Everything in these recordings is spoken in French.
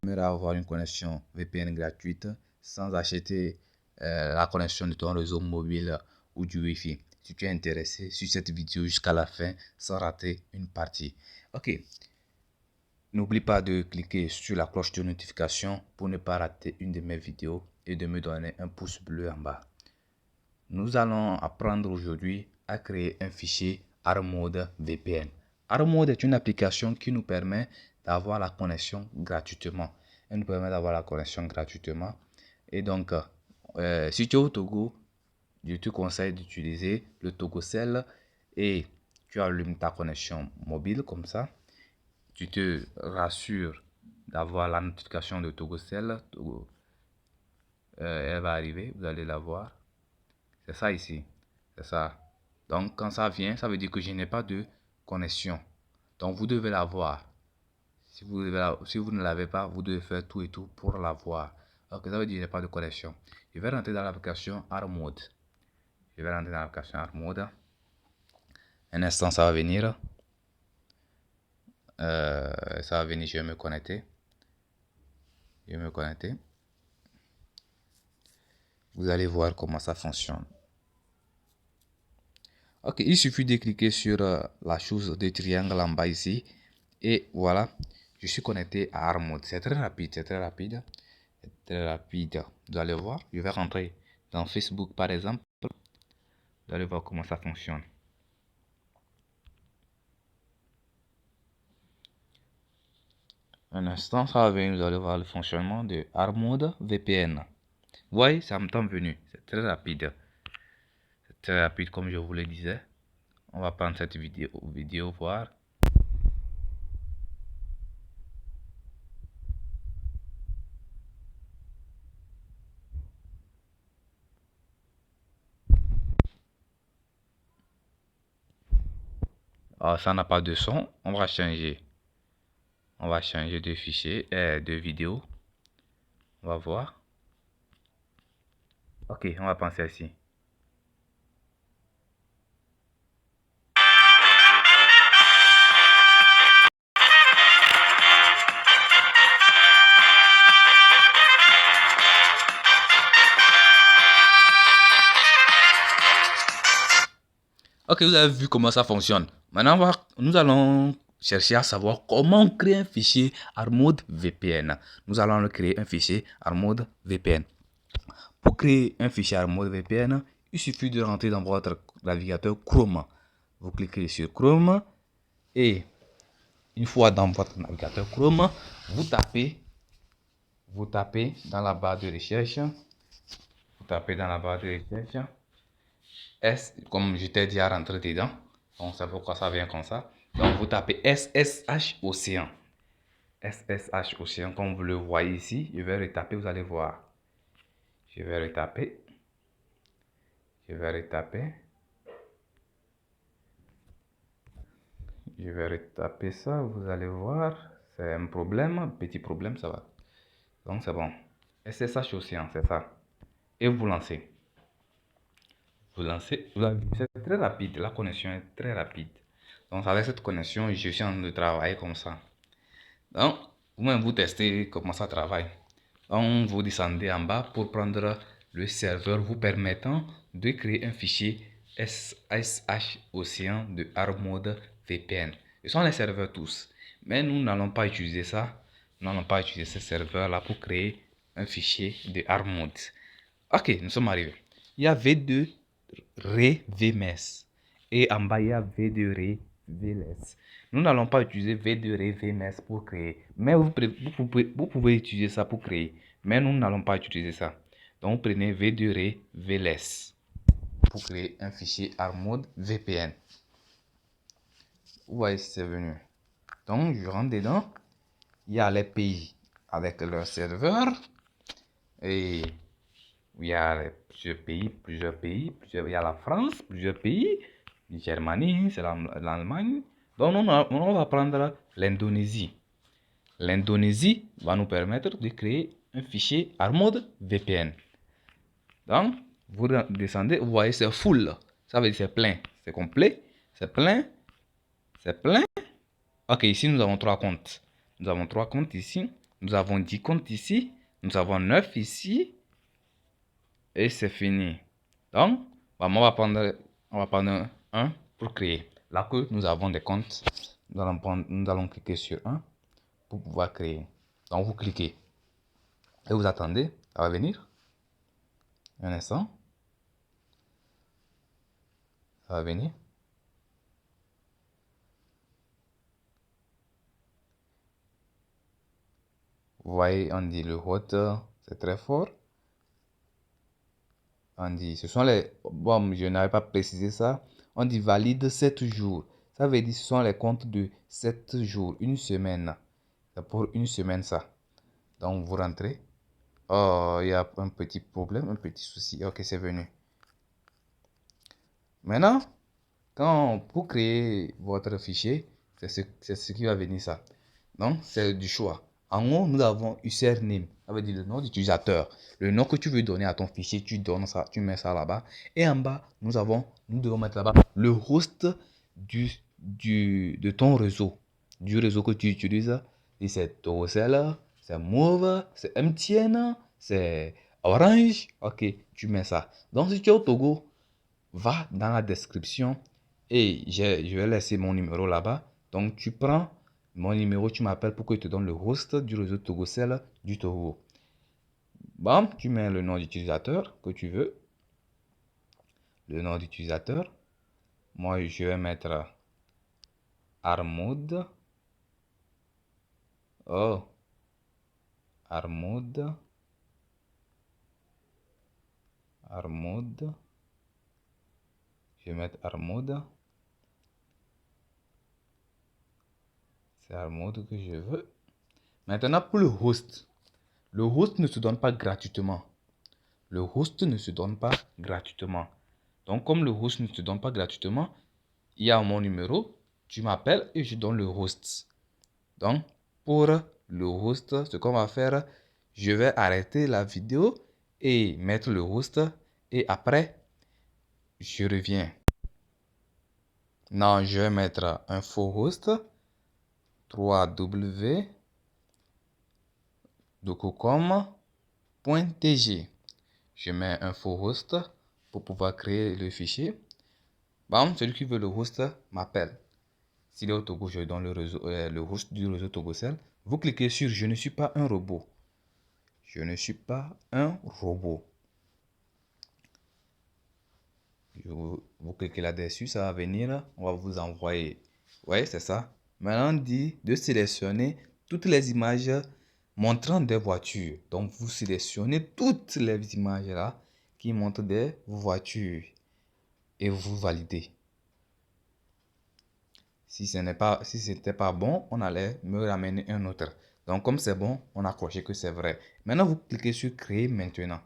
aimerais avoir une connexion VPN gratuite sans acheter la connexion de ton réseau mobile ou du Wi-Fi. Si tu es intéressé, sur cette vidéo jusqu'à la fin sans rater une partie. Ok. N'oublie pas de cliquer sur la cloche de notification pour ne pas rater une de mes vidéos et de me donner un pouce bleu en bas. Nous allons apprendre aujourd'hui à créer un fichier ARMOD VPN. ARMOD est une application qui nous permet d'avoir la connexion gratuitement. Elle nous permet d'avoir la connexion gratuitement. Et donc, si tu es au Togo, je te conseille d'utiliser le Togocell et tu allumes ta connexion mobile comme ça. Tu te rassures d'avoir la notification de Togocell. Elle va arriver, vous allez la voir. C'est ça ici. C'est ça. Donc, quand ça vient, ça veut dire que je n'ai pas de connexion. Donc, vous devez l'avoir. Si vous ne l'avez pas, vous devez faire tout et tout pour l'avoir. Donc, ça veut dire que je n'ai pas de connexion. Je vais rentrer dans l'application ARMOD. Je vais rentrer dans l'application ARMOD. Un instant, ça va venir. Ça va venir, je vais me connecter. Je vais me connecter. Vous allez voir comment ça fonctionne. Ok, il suffit de cliquer sur la chose de triangle en bas ici. Et voilà, je suis connecté à ARMOD. C'est très rapide, c'est très rapide. C'est très rapide. Vous allez voir, je vais rentrer dans Facebook par exemple. Vous allez voir comment ça fonctionne. Un instant, ça va venir, vous allez voir le fonctionnement de ARMOD VPN. Vous voyez, ça me tombe venu. C'est très rapide. C'est très rapide comme je vous le disais. On va prendre cette vidéo voir. Alors, ça n'a pas de son. On va changer. On va changer de fichier, de vidéo. On va voir. Ok, on va penser ici. Ok, vous avez vu comment ça fonctionne. Maintenant, nous allons chercher à savoir comment créer un fichier ARMOD VPN. Nous allons créer un fichier ARMOD VPN. Pour créer un fichier ARMOD VPN, il suffit de rentrer dans votre navigateur Chrome. Vous cliquez sur Chrome et une fois dans votre navigateur Chrome, vous tapez dans la barre de recherche. Vous tapez dans la barre de recherche. Comme je t'ai dit à rentrer dedans. Donc c'est pourquoi ça vient comme ça. Donc vous tapez SSH Océan. SSH Océan, comme vous le voyez ici. Je vais retaper, vous allez voir. Je vais retaper. Je vais retaper. Je vais retaper ça, vous allez voir. C'est un problème, petit problème, ça va. Donc c'est bon. SSH Océan, c'est ça. Et vous lancez. Vous lancez. C'est très rapide, la connexion est très rapide. Donc avec cette connexion, je suis en train de travailler comme ça. Donc, vous-même vous testez comment ça travaille. Donc, vous descendez en bas pour prendre le serveur vous permettant de créer un fichier SSH Océan de ARMOD VPN. Ce sont les serveurs tous. Mais nous n'allons pas utiliser ça. Nous n'allons pas utiliser ce serveur-là pour créer un fichier de ARMOD. Ok, nous sommes arrivés. Il y a V2 Re VMS. Et en bas, il y a V2 Re VLS. Nous n'allons pas utiliser V2 Re VMS pour créer. Mais vous pouvez utiliser ça pour créer. Mais nous n'allons pas utiliser ça. Donc, vous prenez V2 Re VLS pour créer un fichier ARMOD VPN. Vous voyez si c'est venu. Donc, je rentre dedans. Il y a les pays avec leur serveur. Et il y a plusieurs pays. Il y a la France, plusieurs pays. La Germanie, c'est l'Allemagne. Donc, on va prendre l'Indonésie. L'Indonésie va nous permettre de créer un fichier ARMOD VPN. Donc, vous descendez, vous voyez, c'est full. Ça veut dire c'est plein. C'est complet. C'est plein. C'est plein. Ok, ici, nous avons trois comptes. Nous avons trois comptes ici. Nous avons 10 comptes ici. Nous avons 9 ici. Et c'est fini. Donc, on va prendre un pour créer. Là que nous avons des comptes, nous allons cliquer sur un pour pouvoir créer. Donc, vous cliquez. Et vous attendez. Ça va venir. Un instant. Ça va venir. Vous voyez, on dit le hauteur, c'est très fort. On dit, ce sont les... Bon, je n'avais pas précisé ça. On dit valide 7 jours. Ça veut dire ce sont les comptes de 7 jours, une semaine. C'est pour une semaine ça. Donc, vous rentrez. Oh, il y a un petit problème, un petit souci. Ok, c'est venu. Maintenant, pour créer votre fichier, c'est ce qui va venir ça. Donc, c'est du choix. En haut, nous avons username, ça veut dire le nom d'utilisateur. Le nom que tu veux donner à ton fichier, tu donnes ça, tu mets ça là-bas. Et en bas, nous devons mettre là-bas le host de ton réseau, du réseau que tu utilises. Si c'est Tocel, c'est Move, c'est MTN, c'est Orange. Ok, tu mets ça. Donc, si tu es au Togo, va dans la description et je vais laisser mon numéro là-bas. Donc, tu prends mon numéro, tu m'appelles pour que je te donne le host du réseau Togocell du Togo. Bam, tu mets le nom d'utilisateur que tu veux. Le nom d'utilisateur. Moi, je vais mettre Armoud. Oh, Armoud. Armoud. Je vais mettre Armoud. C'est Armoud que je veux. Maintenant, pour le host. Le host ne se donne pas gratuitement. Le host ne se donne pas gratuitement. Donc, comme le host ne se donne pas gratuitement, il y a mon numéro, tu m'appelles et je donne le host. Donc, pour le host, ce qu'on va faire, je vais arrêter la vidéo et mettre le host. Et après, je reviens. Non, je vais mettre un faux host. 3w.dococom.tg. Je mets un faux host pour pouvoir créer le fichier. Bam, celui qui veut le host m'appelle. S'il est au Togo, je donne le host du réseau Togocell. Vous cliquez sur Je ne suis pas un robot. Je ne suis pas un robot. Vous cliquez là-dessus, ça va venir. On va vous envoyer. Oui, c'est ça. Maintenant, on dit de sélectionner toutes les images montrant des voitures. Donc, vous sélectionnez toutes les images là qui montrent des voitures et vous validez. Si ce n'était pas bon, on allait me ramener un autre. Donc, comme c'est bon, on a coché que c'est vrai. Maintenant, vous cliquez sur Créer maintenant.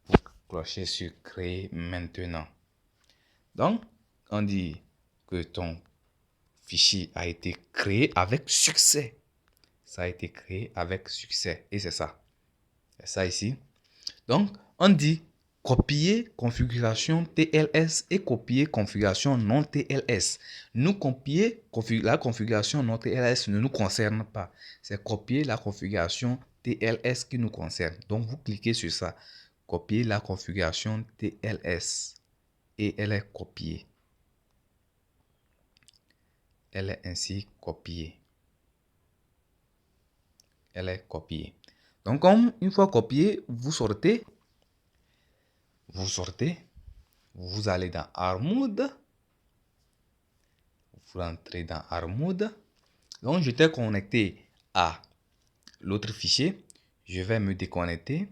Vous clochez sur Créer maintenant. Donc, on dit que ton fichier a été créé avec succès. Ça a été créé avec succès. Et c'est ça. C'est ça ici. Donc, on dit copier configuration TLS et copier configuration non TLS. Nous copier la configuration non TLS ne nous concerne pas. C'est copier la configuration TLS qui nous concerne. Donc, vous cliquez sur ça. Copier la configuration TLS. Et elle est copiée. Elle est ainsi copiée. Elle est copiée. Donc, comme une fois copiée, vous sortez. Vous allez dans Armoud. Vous rentrez dans Armoud. Donc, j'étais connecté à l'autre fichier. Je vais me déconnecter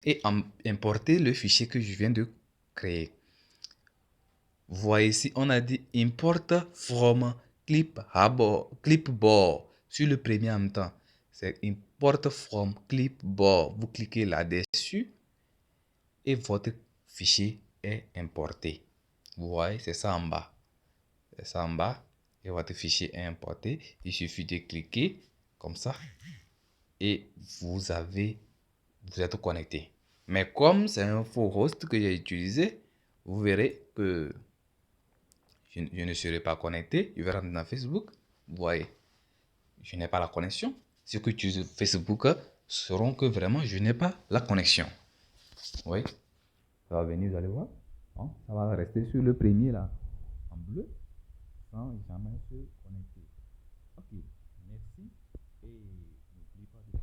et importer le fichier que je viens de créer. Vous voyez ici, on a dit import from clipboard sur le premier en même temps. C'est import from clipboard. Vous cliquez là-dessus et votre fichier est importé. Vous voyez, c'est ça en bas. C'est ça en bas et votre fichier est importé. Il suffit de cliquer comme ça et vous êtes connecté. Mais comme c'est un faux host que j'ai utilisé, vous verrez que je ne serai pas connecté. Je vais rentrer dans Facebook. Vous voyez, je n'ai pas la connexion. ceux qui utilisent Facebook sauront que vraiment je n'ai pas la connexion. Oui, ça va venir, vous allez voir. Bon, ça va rester sur le premier là, en bleu, sans jamais se connecter. Ok, merci et n'oubliez pas de